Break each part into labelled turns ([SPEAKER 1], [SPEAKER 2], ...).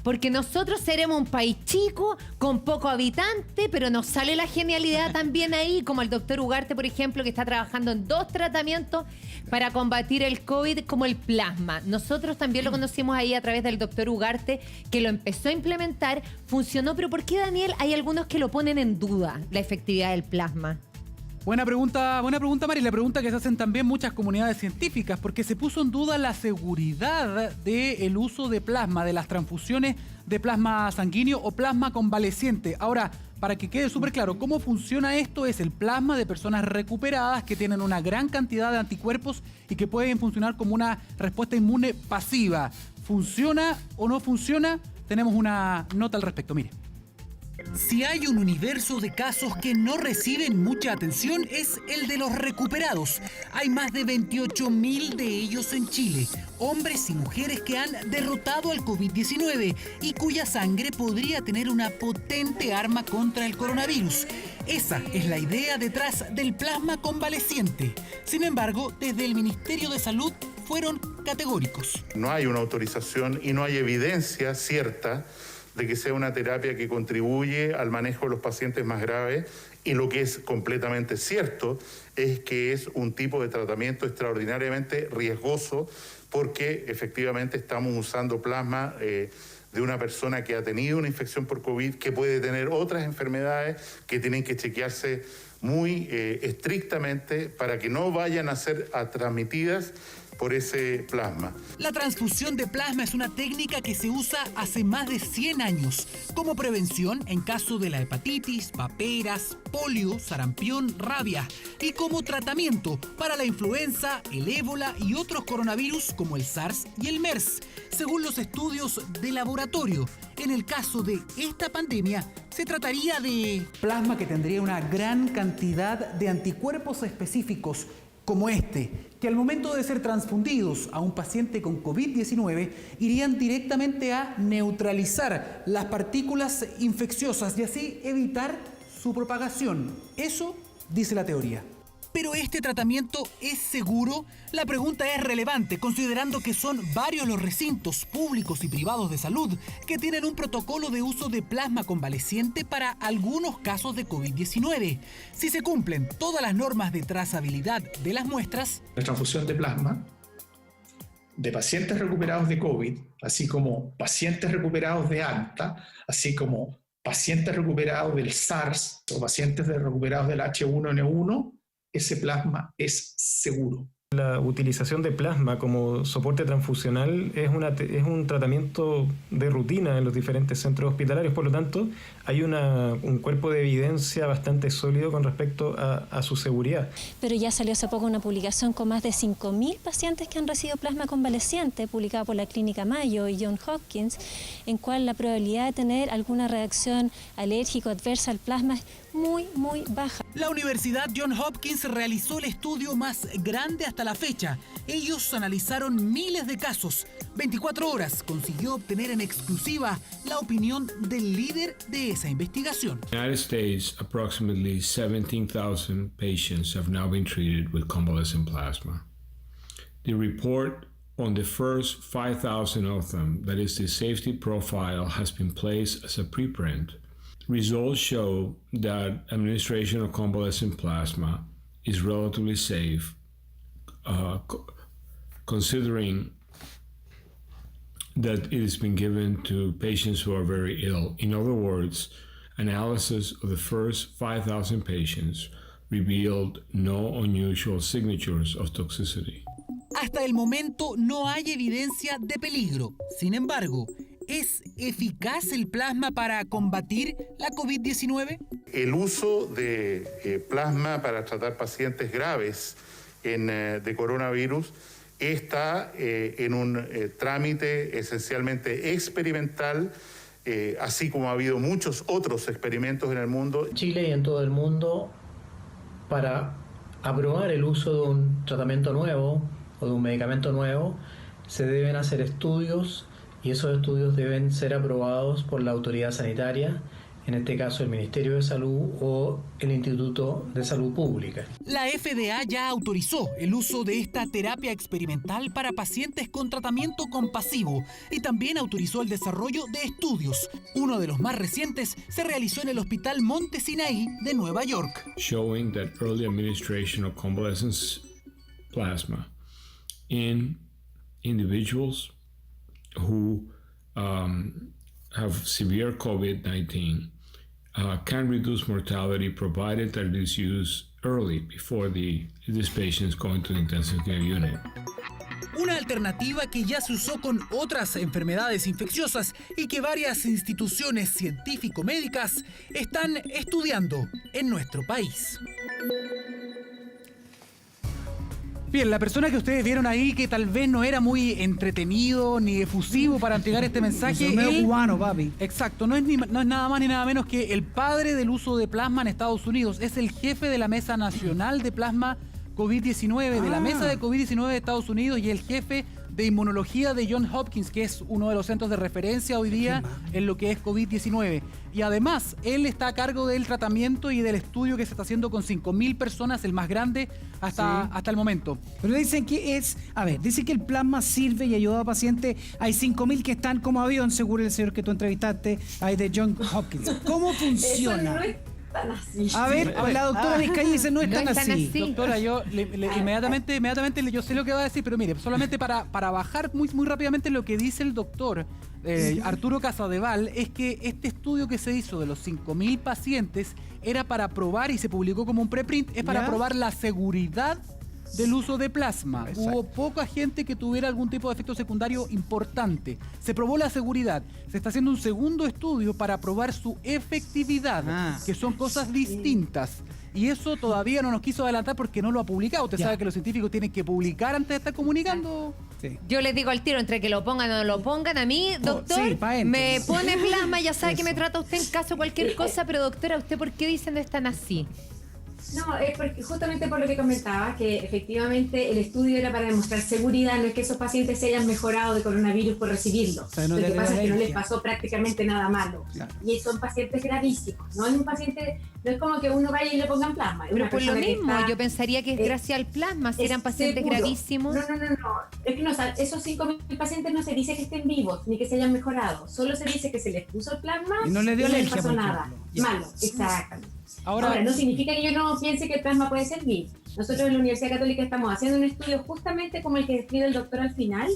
[SPEAKER 1] porque nosotros seremos un país chico, con pocos habitantes, pero nos sale la genialidad también ahí, como el doctor Ugarte, por ejemplo, que está trabajando en 2 tratamientos para combatir el COVID, como el plasma. Nosotros también lo conocimos ahí a través del doctor Ugarte, que lo empezó a implementar, funcionó, pero ¿por qué, Daniel, hay algunos que lo ponen en duda, la efectividad del plasma?
[SPEAKER 2] Buena pregunta, Mari. La pregunta que se hacen también muchas comunidades científicas, porque se puso en duda la seguridad del uso de plasma, de las transfusiones de plasma sanguíneo o plasma convaleciente. Ahora, para que quede súper claro, ¿cómo funciona esto? Es el plasma de personas recuperadas que tienen una gran cantidad de anticuerpos y que pueden funcionar como una respuesta inmune pasiva. ¿Funciona o no funciona? Tenemos una nota al respecto, mire.
[SPEAKER 3] Si hay un universo de casos que no reciben mucha atención, es el de los recuperados. Hay más de 28.000 de ellos en Chile, hombres y mujeres que han derrotado al COVID-19 y cuya sangre podría tener una potente arma contra el coronavirus. Esa es la idea detrás del plasma convaleciente. Sin embargo, desde el Ministerio de Salud fueron categóricos.
[SPEAKER 4] No hay una autorización y no hay evidencia cierta de que sea una terapia que contribuye al manejo de los pacientes más graves, y lo que es completamente cierto es que es un tipo de tratamiento extraordinariamente riesgoso, porque efectivamente estamos usando plasma de una persona que ha tenido una infección por COVID, que puede tener otras enfermedades que tienen que chequearse muy estrictamente para que no vayan a ser transmitidas por ese plasma.
[SPEAKER 3] La transfusión de plasma es una técnica que se usa hace más de 100 años como prevención en caso de la hepatitis, paperas, polio, sarampión, rabia, y como tratamiento para la influenza, el ébola y otros coronavirus como el SARS y el MERS, según los estudios de laboratorio. En el caso de esta pandemia, se trataría de
[SPEAKER 2] plasma que tendría una gran cantidad de anticuerpos específicos, como este, que al momento de ser transfundidos a un paciente con COVID-19 irían directamente a neutralizar las partículas infecciosas y así evitar su propagación. Eso dice la teoría.
[SPEAKER 3] ¿Pero este tratamiento es seguro? La pregunta es relevante, considerando que son varios los recintos públicos y privados de salud que tienen un protocolo de uso de plasma convaleciente para algunos casos de COVID-19. Si se cumplen todas las normas de trazabilidad de las muestras,
[SPEAKER 5] la transfusión de plasma de pacientes recuperados de COVID, así como pacientes recuperados de ANTA, así como pacientes recuperados del SARS o pacientes recuperados del H1N1, ese plasma es seguro.
[SPEAKER 6] La utilización de plasma como soporte transfusional es un tratamiento de rutina en los diferentes centros hospitalarios, por lo tanto hay un cuerpo de evidencia bastante sólido con respecto a su seguridad.
[SPEAKER 7] Pero ya salió hace poco una publicación con más de 5.000 pacientes que han recibido plasma convaleciente, publicada por la Clínica Mayo y Johns Hopkins, en cual la probabilidad de tener alguna reacción alérgica o adversa al plasma es muy, muy baja.
[SPEAKER 3] La Universidad Johns Hopkins realizó el estudio más grande hasta la fecha. Ellos analizaron miles de casos. 24 horas consiguió obtener en exclusiva la opinión del líder de esa investigación.
[SPEAKER 8] In the United States, approximately 17,000 patients have now been treated with convalescent plasma. The report on the first 5,000 of them, that is, the safety profile, has been placed as a preprint. Results show that administration of convalescent plasma is relatively safe, considering that it has been given to patients who are very ill. In other words, analysis of the first 5,000 patients revealed no unusual signatures of toxicity.
[SPEAKER 3] Hasta el momento no hay evidencia de peligro. Sin embargo, ¿es eficaz el plasma para combatir la COVID-19?
[SPEAKER 4] El uso de plasma para tratar pacientes graves de coronavirus está en un trámite esencialmente experimental, así como ha habido muchos otros experimentos en el mundo.
[SPEAKER 9] En Chile y en todo el mundo, para aprobar el uso de un tratamiento nuevo o de un medicamento nuevo, se deben hacer estudios y esos estudios deben ser aprobados por la autoridad sanitaria en este caso el Ministerio de Salud o el Instituto de Salud Pública.
[SPEAKER 3] La FDA ya autorizó el uso de esta terapia experimental para pacientes con tratamiento compasivo y también autorizó el desarrollo de estudios. Uno de los más recientes se realizó en el Hospital Monte Sinaí de Nueva York.
[SPEAKER 8] Showing that early administration of convalescent plasma in individuals who have severe COVID-19 can reduce mortality provided that it is used early before this patient is going to the intensive care unit.
[SPEAKER 3] Una alternativa que ya se usó con otras enfermedades infecciosas y que varias instituciones científico-médicas están estudiando en nuestro país.
[SPEAKER 2] Bien, la persona que ustedes vieron ahí, que tal vez no era muy entretenido ni efusivo para entregar este mensaje.
[SPEAKER 10] Es medio cubano, papi.
[SPEAKER 2] Exacto, no es nada más ni nada menos que el padre del uso de plasma en Estados Unidos. Es el jefe de la Mesa Nacional de Plasma COVID-19, de la Mesa de COVID-19 de Estados Unidos, y el jefe de inmunología de Johns Hopkins, que es uno de los centros de referencia hoy día en lo que es COVID-19. Y además, él está a cargo del tratamiento y del estudio que se está haciendo con 5.000 personas, el más grande hasta el momento.
[SPEAKER 10] Pero dicen que dicen que el plasma sirve y ayuda a pacientes. Hay 5.000 que están como avión, seguro el señor que tú entrevistaste, ahí de Johns Hopkins. ¿Cómo funciona?
[SPEAKER 11] Así.
[SPEAKER 10] A ver, la doctora Vizcaíno dice no es tan así.
[SPEAKER 2] Doctora, yo inmediatamente yo sé lo que va a decir, pero mire, solamente para bajar muy rápidamente lo que dice el doctor Arturo Casadeval, es que este estudio que se hizo de los 5.000 pacientes era para probar, y se publicó como un preprint, es para probar la seguridad del uso de plasma.
[SPEAKER 10] Exacto.
[SPEAKER 2] Hubo poca gente que tuviera algún tipo de efecto secundario importante. Se probó la seguridad. Se está haciendo un segundo estudio para probar su efectividad, que son cosas distintas. Y eso todavía no nos quiso adelantar porque no lo ha publicado. Usted sabe que los científicos tienen que publicar antes de estar comunicando.
[SPEAKER 10] Sí.
[SPEAKER 1] Yo les digo al tiro, entre que lo pongan o no lo pongan, a mí, doctor, me pone plasma, ya sabe que me trata usted en caso de cualquier cosa, pero doctora, ¿usted por qué dicen están así?
[SPEAKER 11] No, es porque, justamente por lo que comentaba, que efectivamente el estudio era para demostrar seguridad, no es que esos pacientes se hayan mejorado de coronavirus por recibirlo. Lo que pasa es que no les pasó prácticamente nada malo. Claro. Y son pacientes gravísimos. No es un paciente, no es como que uno vaya y le pongan plasma.
[SPEAKER 1] Pero por lo mismo, yo pensaría que es gracias al plasma, si eran pacientes
[SPEAKER 11] seguro.
[SPEAKER 1] Gravísimos.
[SPEAKER 11] No. Es que no, esos 5.000 pacientes no se dice que estén vivos ni que se hayan mejorado. Solo se dice que se les puso el plasma
[SPEAKER 10] y no les dio alergia,
[SPEAKER 11] pasó nada. Malo, exactamente.
[SPEAKER 2] Ahora,
[SPEAKER 11] no significa que yo no piense que el plasma puede servir. Nosotros en la Universidad Católica estamos haciendo un estudio justamente como el que describe el doctor al final,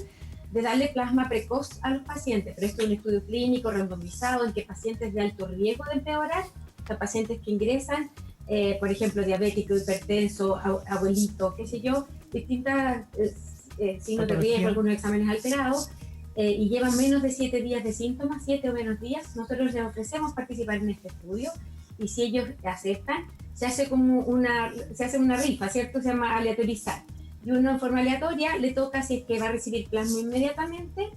[SPEAKER 11] de darle plasma precoz a los pacientes, pero esto es un estudio clínico randomizado en que pacientes de alto riesgo de empeorar, o sea, pacientes que ingresan, por ejemplo, diabético, hipertenso, abuelito, qué sé yo, distintas signos de riesgo, algunos exámenes alterados, y llevan menos de 7 días de síntomas, 7 o menos días. Nosotros les ofrecemos participar en este estudio, y si ellos aceptan, se hace una rifa, ¿cierto? Se llama aleatorizar. Y uno en forma aleatoria le toca si es que va a recibir plasma inmediatamente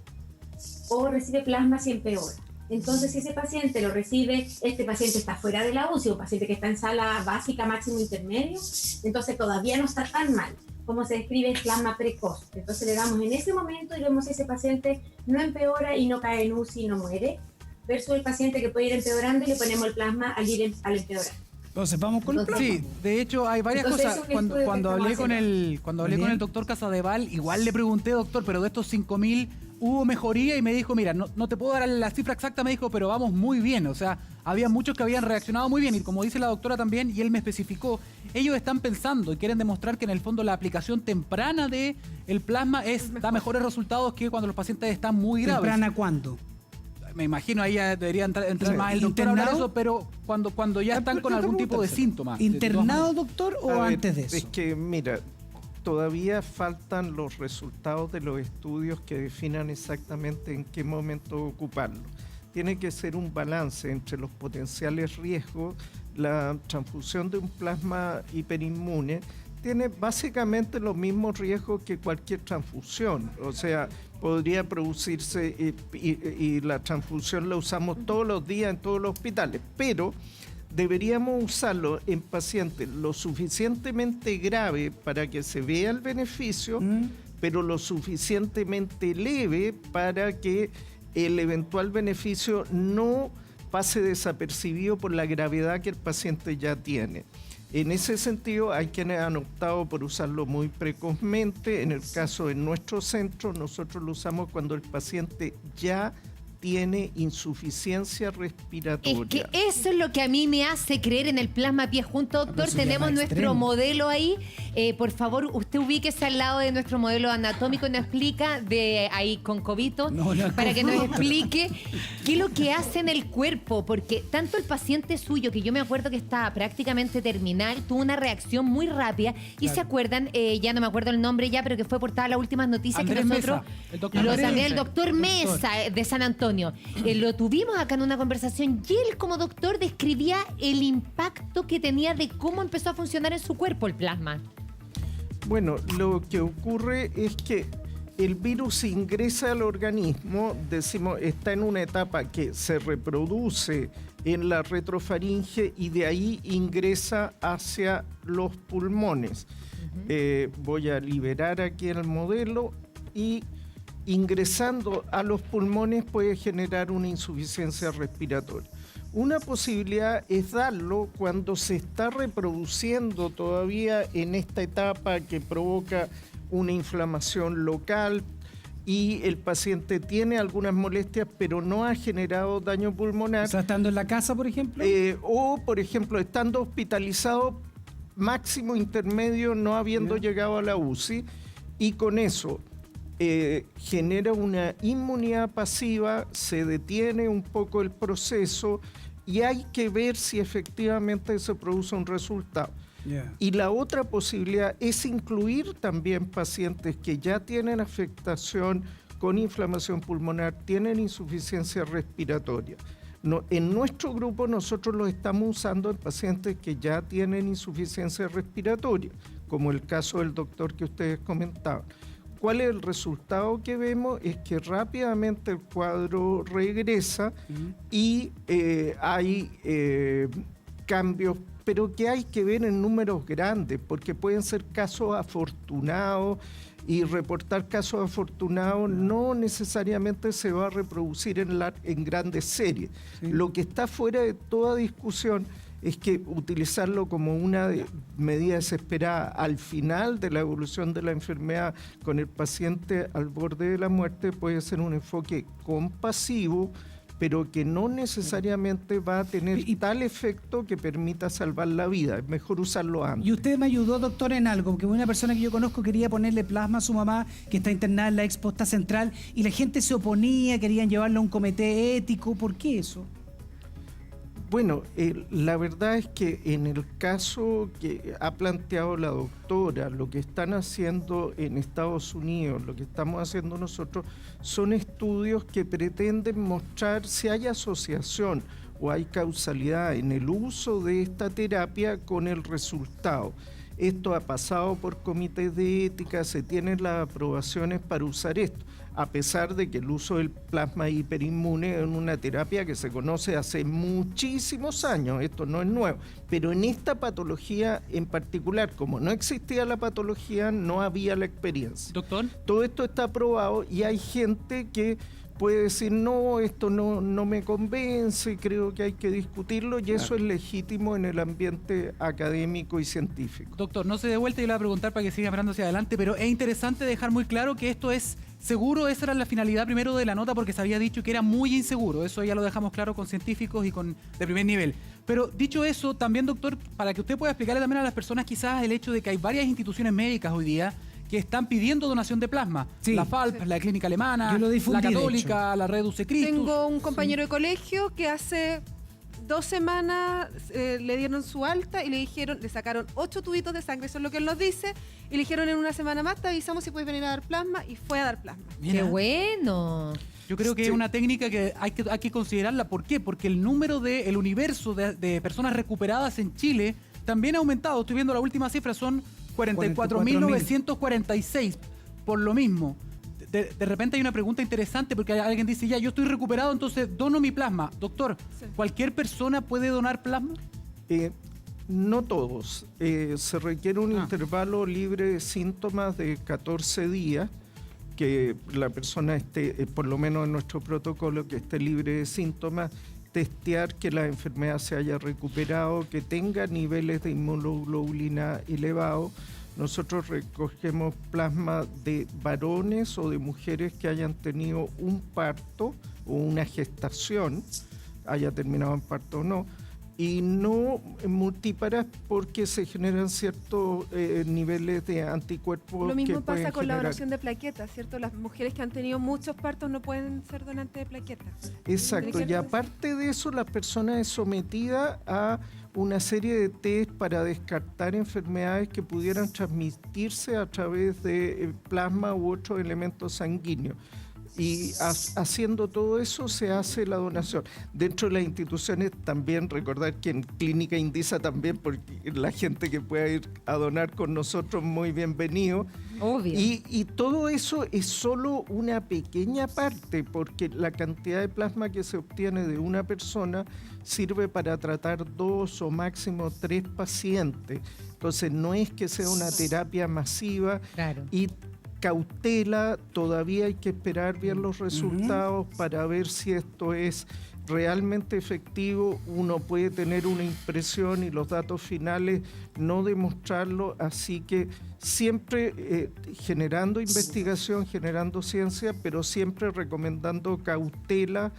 [SPEAKER 11] o recibe plasma si empeora. Entonces, si ese paciente lo recibe, este paciente está fuera de la UCI, un paciente que está en sala básica, máximo intermedio, entonces todavía no está tan mal. Como se describe el plasma precoz. Entonces le damos en ese momento y vemos si ese paciente no empeora y no cae en UCI y no muere, versus el paciente que puede ir empeorando y le ponemos el plasma al empeorar.
[SPEAKER 10] Entonces vamos con el plasma.
[SPEAKER 2] Sí, de hecho hay varias cosas. Cuando hablé con el doctor Casadeval, igual le pregunté, doctor, pero de estos 5.000 hubo mejoría, y me dijo, mira, no te puedo dar la cifra exacta, me dijo, pero vamos muy bien. O sea, había muchos que habían reaccionado muy bien, y como dice la doctora también, y él me especificó, ellos están pensando y quieren demostrar que en el fondo la aplicación temprana de el plasma da mejores resultados que cuando los pacientes están muy graves.
[SPEAKER 10] ¿Temprana cuándo?
[SPEAKER 2] Me imagino ahí ya debería entrar más el doctor a hablar de eso, pero cuando ya están con algún tipo de síntoma.
[SPEAKER 10] ¿Internado, doctor, o antes de eso?
[SPEAKER 12] Es que, mira, todavía faltan los resultados de los estudios que definan exactamente en qué momento ocuparlo. Tiene que ser un balance entre los potenciales riesgos. La transfusión de un plasma hiperinmune tiene básicamente los mismos riesgos que cualquier transfusión. O sea, podría producirse y la transfusión la usamos todos los días en todos los hospitales, pero deberíamos usarlo en pacientes lo suficientemente grave para que se vea el beneficio, pero lo suficientemente leve para que el eventual beneficio no pase desapercibido por la gravedad que el paciente ya tiene. En ese sentido, hay quienes han optado por usarlo muy precozmente. En el caso de nuestro centro, nosotros lo usamos cuando el paciente ya tiene insuficiencia respiratoria.
[SPEAKER 1] Es que eso es lo que a mí me hace creer en el plasma pie junto, doctor. Tenemos nuestro modelo ahí. Por favor, usted ubíquese al lado de nuestro modelo anatómico y nos explica de ahí con Cobito, para que nos explique qué es lo que hace en el cuerpo, porque tanto el paciente suyo, que yo me acuerdo que estaba prácticamente terminal, tuvo una reacción muy rápida y se acuerdan, ya no me acuerdo el nombre ya, pero que fue portada las últimas noticias
[SPEAKER 2] Andrés
[SPEAKER 1] que nosotros,
[SPEAKER 2] Mesa,
[SPEAKER 1] el doctor Mesa de San Antonio. Lo tuvimos acá en una conversación y él como doctor describía el impacto que tenía de cómo empezó a funcionar en su cuerpo el plasma.
[SPEAKER 12] Bueno, lo que ocurre es que el virus ingresa al organismo, decimos, está en una etapa que se reproduce en la retrofaringe y de ahí ingresa hacia los pulmones. Voy a liberar aquí el modelo y ingresando a los pulmones puede generar una insuficiencia respiratoria. Una posibilidad es darlo cuando se está reproduciendo todavía en esta etapa que provoca una inflamación local y el paciente tiene algunas molestias pero no ha generado daño pulmonar.
[SPEAKER 10] O sea, estando en la casa, por ejemplo.
[SPEAKER 12] O, por ejemplo, estando hospitalizado máximo intermedio, no habiendo llegado a la UCI, y con eso genera una inmunidad pasiva, se detiene un poco el proceso y hay que ver si efectivamente se produce un resultado. Y la otra posibilidad es incluir también pacientes que ya tienen afectación con inflamación pulmonar, tienen insuficiencia respiratoria. En nuestro grupo nosotros lo estamos usando en pacientes que ya tienen insuficiencia respiratoria, como el caso del doctor que ustedes comentaban. ¿Cuál es el resultado que vemos? Es que rápidamente el cuadro regresa y hay cambios, pero que hay que ver en números grandes, porque pueden ser casos afortunados y reportar casos afortunados no necesariamente se va a reproducir en grandes series. Lo que está fuera de toda discusión es que utilizarlo como una medida desesperada al final de la evolución de la enfermedad con el paciente al borde de la muerte puede ser un enfoque compasivo, pero que no necesariamente va a tener tal efecto que permita salvar la vida. Es mejor usarlo antes.
[SPEAKER 10] Y usted me ayudó, doctor, en algo, porque una persona que yo conozco quería ponerle plasma a su mamá, que está internada en la Exposta Central, y la gente se oponía, querían llevarlo a un comité ético. ¿Por qué eso?
[SPEAKER 12] Bueno, la verdad es que en el caso que ha planteado la doctora, lo que están haciendo en Estados Unidos, lo que estamos haciendo nosotros, son estudios que pretenden mostrar si hay asociación o hay causalidad en el uso de esta terapia con el resultado. Esto ha pasado por comités de ética, se tienen las aprobaciones para usar esto, a pesar de que el uso del plasma hiperinmune es una terapia que se conoce hace muchísimos años, esto no es nuevo, pero en esta patología en particular, como no existía la patología, no había la experiencia.
[SPEAKER 2] Doctor.
[SPEAKER 12] Todo esto está aprobado y hay gente que puede decir, no, esto no me convence, creo que hay que discutirlo, y eso es legítimo en el ambiente académico y científico.
[SPEAKER 2] Doctor, no se dé vuelta y le voy a preguntar para que siga mirando hacia adelante, pero es interesante dejar muy claro que esto es seguro. Esa era la finalidad primero de la nota, porque se había dicho que era muy inseguro. Eso ya lo dejamos claro con científicos y de primer nivel. Pero dicho eso, también, doctor, para que usted pueda explicarle también a las personas quizás el hecho de que hay varias instituciones médicas hoy día que están pidiendo donación de plasma. Sí, la FALP, la Clínica Alemana, la Católica, la Redux Christus.
[SPEAKER 13] Tengo un compañero de colegio que hace 2 semanas le dieron su alta y le sacaron 8 tubitos de sangre, eso es lo que él nos dice, y le dijeron en una semana más te avisamos si puedes venir a dar plasma, y fue a dar plasma.
[SPEAKER 1] ¡Qué bueno!
[SPEAKER 2] Yo creo que es una técnica que hay que considerarla. ¿Por qué? Porque el número el universo de personas recuperadas en Chile también ha aumentado. Estoy viendo la última cifra, son 44.946, por lo mismo. De repente hay una pregunta interesante, porque alguien dice, ya, yo estoy recuperado, entonces dono mi plasma. Doctor, ¿cualquier persona puede donar plasma?
[SPEAKER 12] No todos. Se requiere un intervalo libre de síntomas de 14 días, que la persona esté, por lo menos en nuestro protocolo, que esté libre de síntomas, testear que la enfermedad se haya recuperado, que tenga niveles de inmunoglobulina elevados. Nosotros recogemos plasma de varones o de mujeres que hayan tenido un parto o una gestación, haya terminado en parto o no, y no multíparas porque se generan ciertos niveles de anticuerpos.
[SPEAKER 13] Lo mismo
[SPEAKER 12] que
[SPEAKER 13] pasa
[SPEAKER 12] pueden
[SPEAKER 13] con la
[SPEAKER 12] generar.
[SPEAKER 13] donación de plaquetas, ¿cierto? Las mujeres que han tenido muchos partos no pueden ser donantes de plaquetas.
[SPEAKER 12] Exacto, y aparte de eso, la persona es sometida a una serie de test para descartar enfermedades que pudieran transmitirse a través de plasma u otros elementos sanguíneos. Y haciendo todo eso se hace la donación. Dentro de las instituciones también, recordar que en Clínica Indisa también, porque la gente que pueda ir a donar con nosotros, muy bienvenido.
[SPEAKER 1] Obvio.
[SPEAKER 12] Y todo eso es solo una pequeña parte, porque la cantidad de plasma que se obtiene de una persona sirve para tratar 2 o máximo 3 pacientes. Entonces no es que sea una terapia masiva.
[SPEAKER 1] Claro.
[SPEAKER 12] Y cautela, todavía hay que esperar bien los resultados para ver si esto es realmente efectivo. Uno puede tener una impresión y los datos finales no demostrarlo, así que siempre generando investigación, generando ciencia, pero siempre recomendando cautela,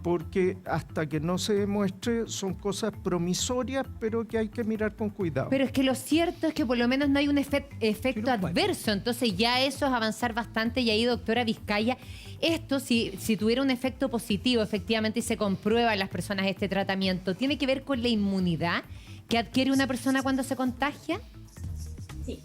[SPEAKER 12] porque hasta que no se demuestre son cosas promisorias, pero que hay que mirar con cuidado.
[SPEAKER 1] Pero es que lo cierto es que por lo menos no hay un efecto adverso, entonces ya eso es avanzar bastante. Y ahí, doctora Vizcaya, esto si tuviera un efecto positivo efectivamente y se comprueba en las personas este tratamiento, ¿tiene que ver con la inmunidad que adquiere una persona cuando se contagia?
[SPEAKER 11] Sí.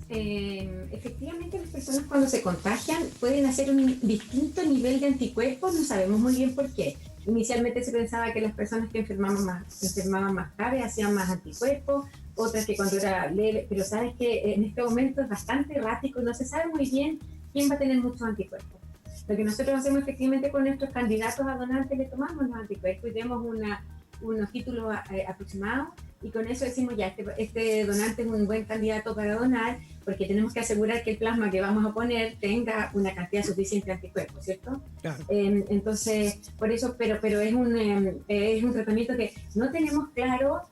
[SPEAKER 11] Efectivamente, las personas cuando se contagian pueden hacer un distinto nivel de anticuerpos, no sabemos muy bien por qué. Inicialmente se pensaba que las personas que enfermaban más grave hacían más anticuerpos, otras que cuando era leve, pero sabes que en este momento es bastante errático y no se sabe muy bien quién va a tener muchos anticuerpos. Lo que nosotros hacemos efectivamente con nuestros candidatos a donantes, le tomamos los anticuerpos y demos unos títulos aproximados, y con eso decimos ya, este donante es un buen candidato para donar, porque tenemos que asegurar que el plasma que vamos a poner tenga una cantidad suficiente de anticuerpos, ¿cierto?
[SPEAKER 10] Claro.
[SPEAKER 11] Entonces, por eso, pero es un tratamiento que no tenemos claro,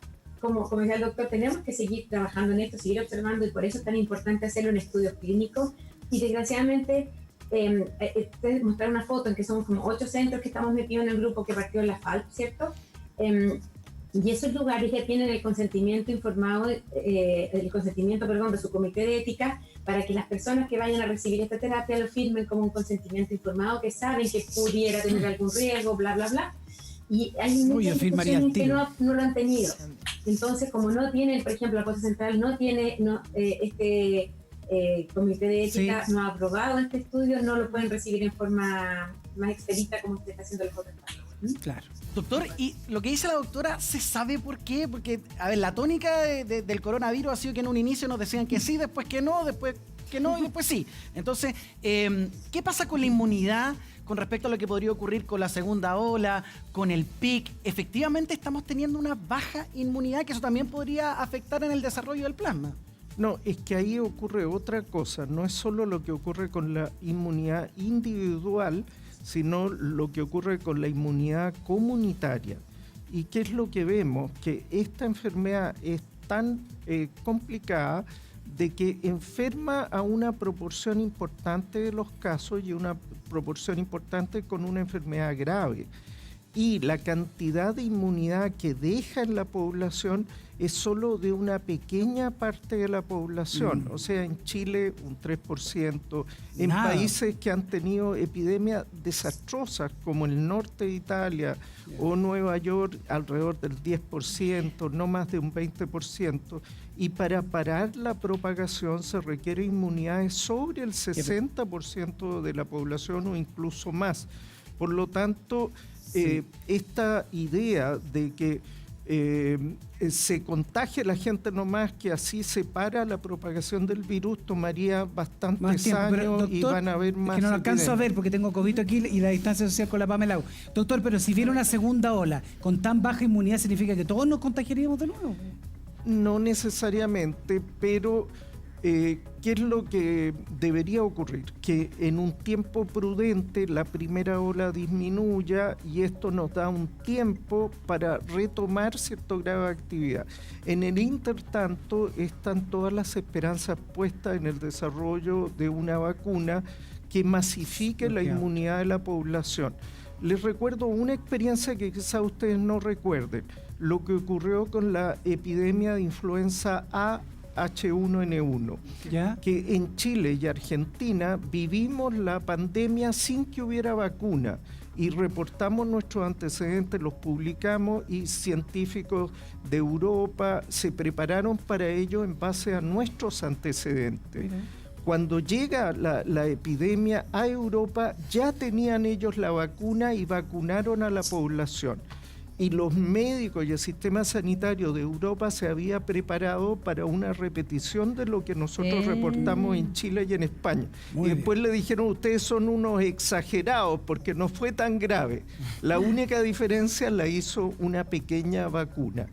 [SPEAKER 11] como decía el doctor, tenemos que seguir trabajando en esto, seguir observando, y por eso es tan importante hacerlo en estudios clínicos. Y desgraciadamente, mostrar una foto en que somos como 8 centros que estamos metidos en el grupo que partió en la FALP, ¿cierto? Y esos lugares ya tienen el consentimiento informado, de su comité de ética, para que las personas que vayan a recibir esta terapia lo firmen como un consentimiento informado, que saben que pudiera tener algún riesgo, bla, bla, bla. Y hay muchas instituciones que no lo han tenido. Entonces, como no tienen, por ejemplo, la Cosa Central no tiene este comité de ética, no ha aprobado este estudio, no lo pueden recibir en forma más expedita como se está haciendo los otros países.
[SPEAKER 10] Claro.
[SPEAKER 14] Doctor, y lo que dice la doctora, ¿se sabe por qué? Porque, a ver, la tónica del coronavirus ha sido que en un inicio nos decían que sí, después que no, después que no y después sí. Entonces, ¿qué pasa con la inmunidad con respecto a lo que podría ocurrir con la segunda ola, con el pic? Efectivamente estamos teniendo una baja inmunidad, que eso también podría afectar en el desarrollo del plasma.
[SPEAKER 12] No, es que ahí ocurre otra cosa. No es solo lo que ocurre con la inmunidad individual, sino lo que ocurre con la inmunidad comunitaria. ¿Y qué es lo que vemos? Que esta enfermedad es tan complicada de que enferma a una proporción importante de los casos y una proporción importante con una enfermedad grave. Y la cantidad de inmunidad que deja en la población es solo de una pequeña parte de la población. O sea, en Chile un 3%, en países que han tenido epidemias desastrosas como el norte de Italia o Nueva York, alrededor del 10%, no más de un 20%. Y para parar la propagación se requiere inmunidades sobre el 60% de la población o incluso más. Por lo tanto, esta idea de que se contagie la gente nomás, que así se para la propagación del virus, tomaría bastantes años, pero, doctor, y van a haber más.
[SPEAKER 10] Que no lo alcanzo a ver porque tengo COVID aquí y la distancia social con la Pamela. Doctor, pero si viene una segunda ola con tan baja inmunidad, ¿significa que todos nos contagiaríamos de nuevo?
[SPEAKER 12] No necesariamente, pero ¿Qué es lo que debería ocurrir? Que en un tiempo prudente la primera ola disminuya y esto nos da un tiempo para retomar cierto grado de actividad. En el intertanto están todas las esperanzas puestas en el desarrollo de una vacuna que masifique la inmunidad de la población. Les recuerdo una experiencia que quizá ustedes no recuerden, lo que ocurrió con la epidemia de influenza A H1N1,
[SPEAKER 10] ¿Ya?
[SPEAKER 12] que en Chile y Argentina vivimos la pandemia sin que hubiera vacuna y reportamos nuestros antecedentes, los publicamos y científicos de Europa se prepararon para ello en base a nuestros antecedentes. Cuando llega la epidemia a Europa, ya tenían ellos la vacuna y vacunaron a la población. Y los médicos y el sistema sanitario de Europa se había preparado para una repetición de lo que nosotros reportamos en Chile y en España.
[SPEAKER 10] Muy
[SPEAKER 12] y después le dijeron, ustedes son unos exagerados porque no fue tan grave. La única diferencia la hizo una pequeña vacuna.